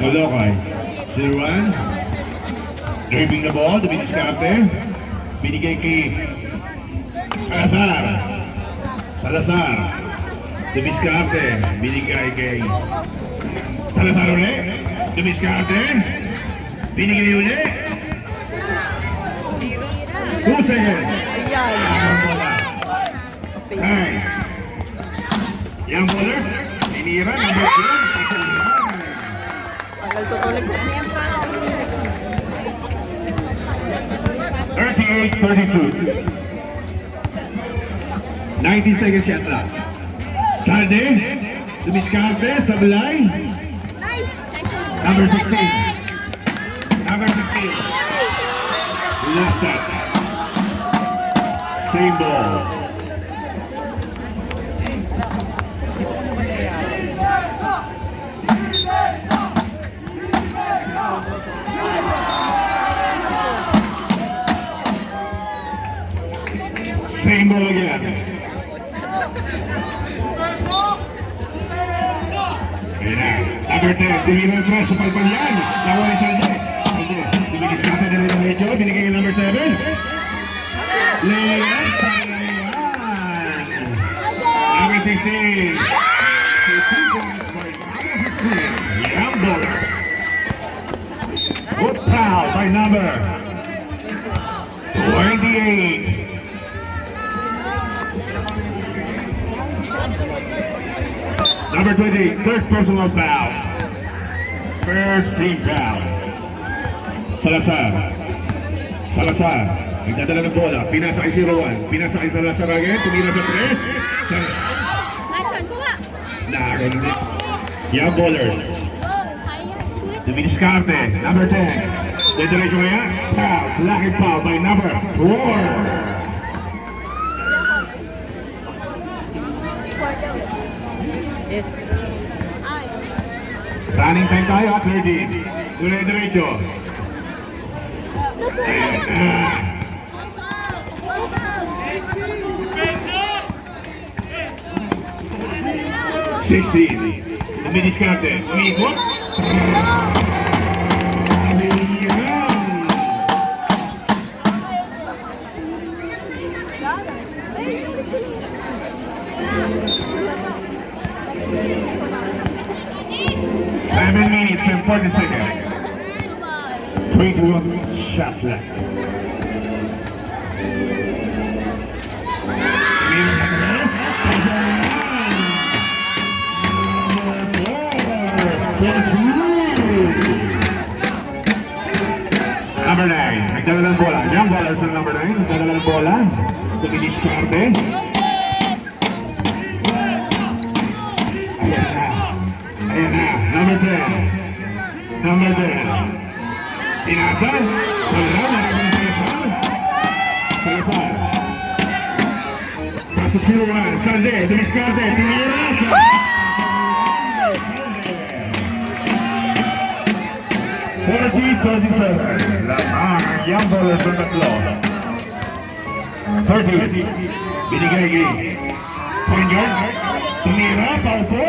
Caloocan. 0-1. Driving the ball, dumidiskarte. Binigay kay Salazar. Salazar. Dumidiskarte. Binigay kay Salazar ulit. Dumidiskarte. Binigay ulit. 2 seconds. Ay. Young bowlers. Inira. Number 2. Tagal tutulig. 38-32. 90 seconds shot clock. Salde. Dumiskarte. Sablay. Number 16. Number 15. Last shot. Same ball. Same ball again. Ayan na. Number 10. Tingin ng tres sa palpalyan. Nawa ni Salde. Salde. Dumidiskarte na rin ang medyo. Binigay yung number 7. Leon. Number 16. 2 points by number 15. Young bowler. Good foul by number 28. Number 20, first personal foul. First team foul. Salazar. Salazar. Nagdadala ng bola. Pinasa kay 0-1. Pinasa kay Salazar again. Tumira sa 3. Nasaan ko nga? Nakakaroon din. Young bowlers. Dumidiskarte. Number 10. Dediretso kaya. Foul. Lucky foul by number 4. Yes. Running time tayo at 13. Dire-diretso. Sixteen. Dumidiskarte. Umikot. Seven minutes and 40 seconds. 21 shot left. Number 9. Nagdala ng bola. Young bowlers ng number 9. Nagdala ng bola. Dumidiskarte. Ayan na, number 10. Number 10. Pinasa. Salazar, nakakita ng Salazar. Salazar. Paso 0-1. Salde, dumiskarte. Pinira. 40-37. Lamang young bowlers ng tatlo. 30. Binigay kay point guard. Tumira, paupo.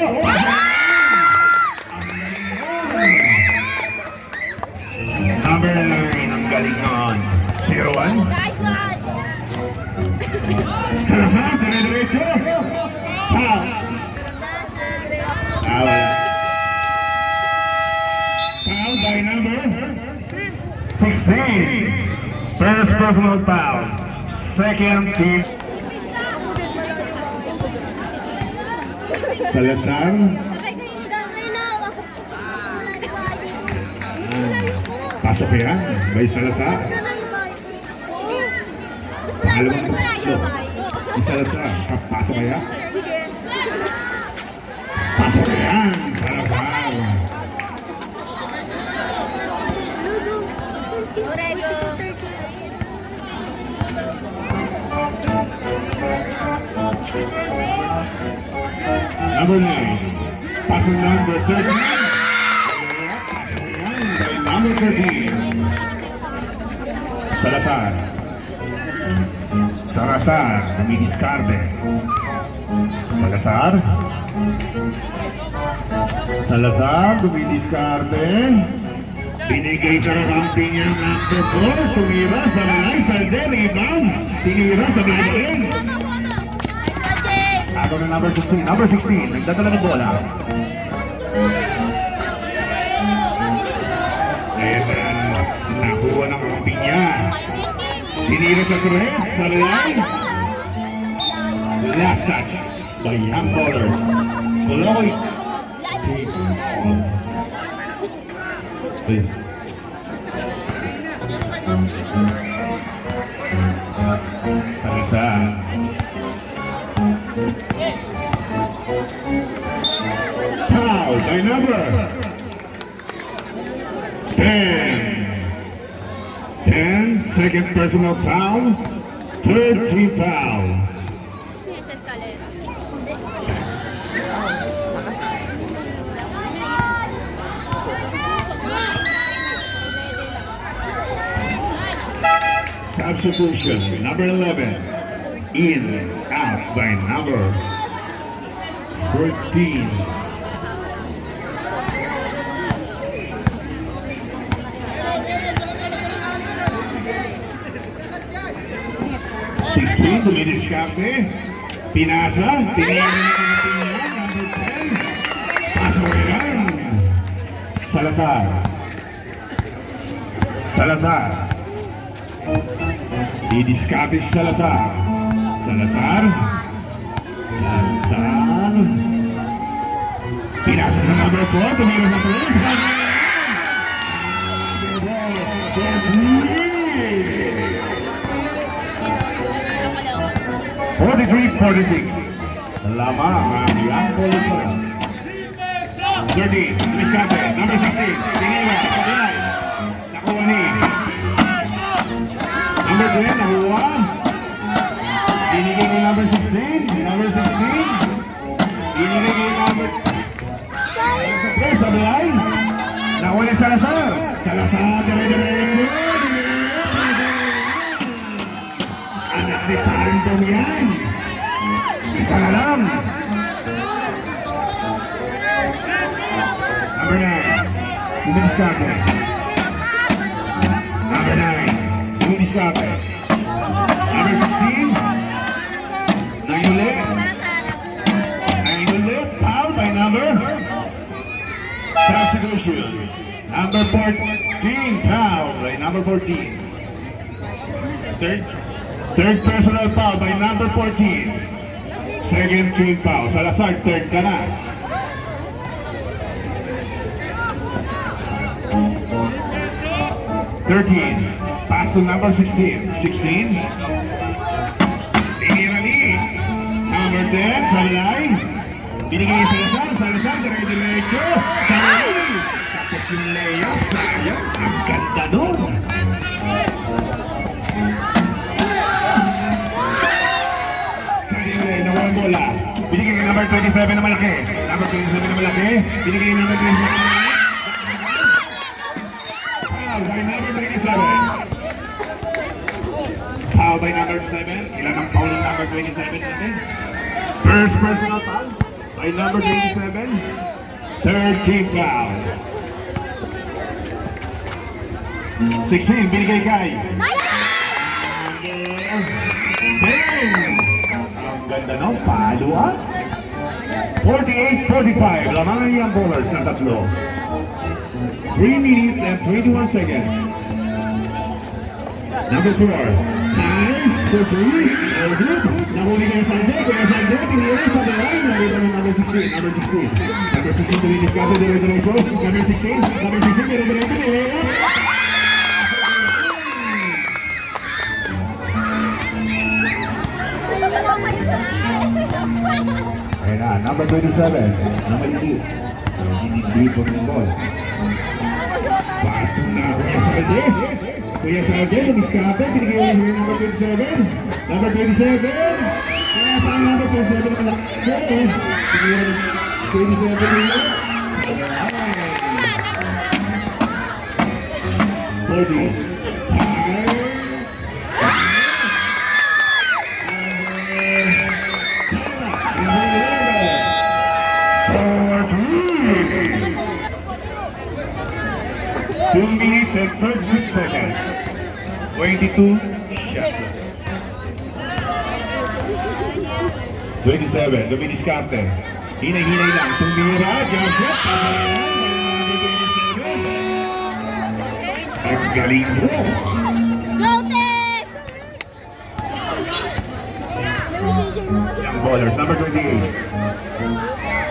Number 9, ang galing nun. 0-1. Nice one! Salazar, dire-diretso. Foul. Foul. Foul by number 16. First personal foul. Second team. Salazar. Pasok yan. By Salazar. Pangalawang tatlo. By Salazar. Pasok kaya? Sige. Pasok yan. Salazar. Orego. Number 9. Pasok number 13. Number 13. Salazar. Salazar, dumidiskarte. Salazar. Salazar, dumidiskarte. Binigay sa ramping niya ng number 4. Tumira sa lalay, salde, rebound. Tinira sa lalay. Ako na number 16. Number 16, nagdadala ng bola. Ayan, nakuha ng ramping niya. Tinira sa red, sa lalay. Last touch by young bowler. Tuloy. Salazar. Foul by number 10. 10, second personal foul, third team foul. Substitution, number 11, in, out by number 14. Tumilis Cafe, Pinasa, tinira na number 10, Pasawayan, Salazar, Salazar, didiskapis Salazar, Salazar, Salazar, Pinasa na number 4, tumira sa 43-46. Lamang ang young bowler pa rin. 30, Tumiskate, number 16, Tinira, Pagay, nakuha ni. Number 10, nakuha. Binigay ni number 16, number 16. Binigay ni number 3, Pagay. Nakuha ni Salazar. Salazar, dire-diretso. Anak ni Sarindong yan. Isa na lang. Number 9, Tumiskate. Number 9, Tumiskate. Number 16, Nayulit. Nayulit, foul by number. Substitution. Number 14, foul by number 14. Third personal foul by number 14. Second team foul. Salazar, third ka na. Pass to number 16. 16. Tinira ni number 10, Salay. Binigay ni Salazar. Salazar, dire-diretso. Salay. Tapos yung layup. Sayang. Ang ganda doon. Bola. Binigay ng number 27 na malaki. Number 27 na malaki. Binigay ng number 27. Foul by number 27. Foul by number 7. Ilan ang foul ng number 27 natin? First personal foul by number 27. Third team foul. 16. Binigay kay. 10. Ganda no? Palo ah. 48-45. Lamang ang young bowlers na tatlo. 3 minutes and 21 seconds. Number 4. Time for 3. Nahuli kaya Sande. Kaya Sande. Tinira sa line. Narito ng number 16. Number 16. Number 16 tumidiskate. Dire-diretso. Number 16. Number 16. Dire-diretso. Ayan na, number 27, number 8. Hindi po ng ball. Pass na Kuya Salde. Kuya Salde, lumiskate. Binigay yung number 27. Number 27. Kaya saan number 27 na malaki? Binigay yung 27 nila. 40. 36 seconds. 22 shots. 27, dumidiskarte. Hinay-hinay lang. Tumira, jump shot. Ang galing mo. Go, Tep! Young ballers, number 28.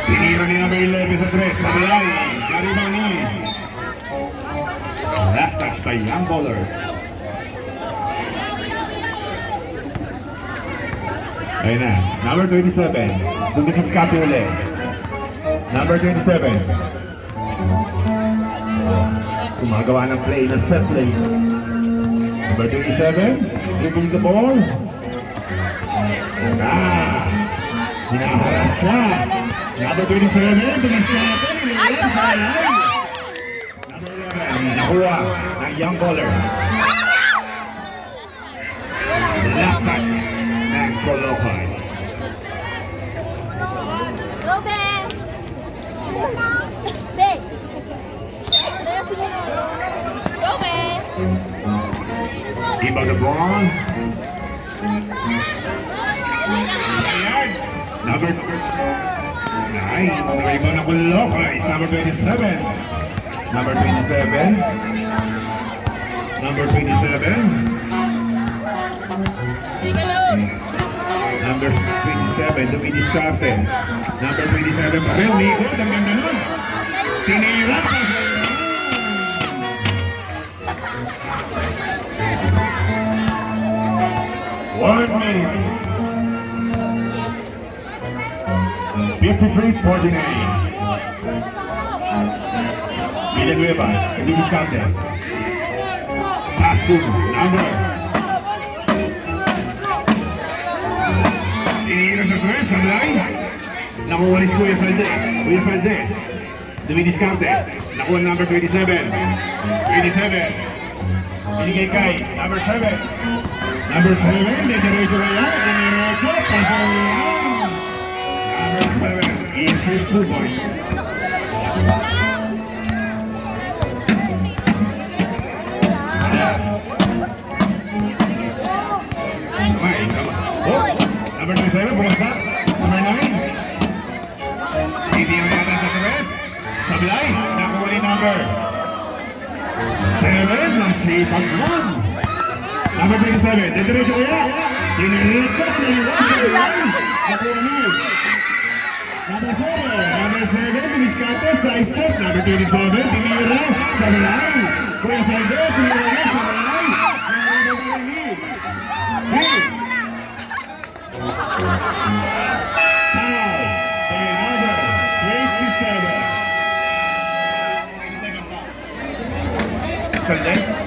Tinira ni number 11 sa 3. Sablay, Garibani. Last touch by young ballers. Ayun na, number 27. Dumidiskarte ulit. Number 27. Gumagawa ng play, ng set play. Number 27, dribbling the ball. Hinaharas siya. Number 27, dumiskarte. Number 11, nakuha ng young baller. Last touch ng Colocay. Go, Ben! Ben! Go, Ben! Iba the ball. Ayan. Number 9. Iba na Colocay. Number 27. Number 27. Number 27. Number 27, dumidiskarte. Number 27 pa rin, Nico, ang ganda nun. Tinira pa. One minute. 53-49. Villanueva, dumidiskarte. Pass to number. Tinira sa press, Sablay. Nakuha ni Kuya Salde. Kuya Salde. Dumidiskarte. Nakuha number 27. 27. Binigay kay number 7. Number 7. Didiretso kaya. Didiretso. Pasok lang. Number 7. Is his 2 points. Number 27, bumasa. Number 9. Hindi yung natin sa Tibet. Sablay, nakuha ni number 7. Nasipag lang. Number 27, didiretso kaya. Diniretso, Sablay. Nakuha ni. Number 7. Number 7, dumiskarte, side step. Number 27, tinira. Sablay. Kuya Salde, tinira. Sablay. Number 7, hey. Salde.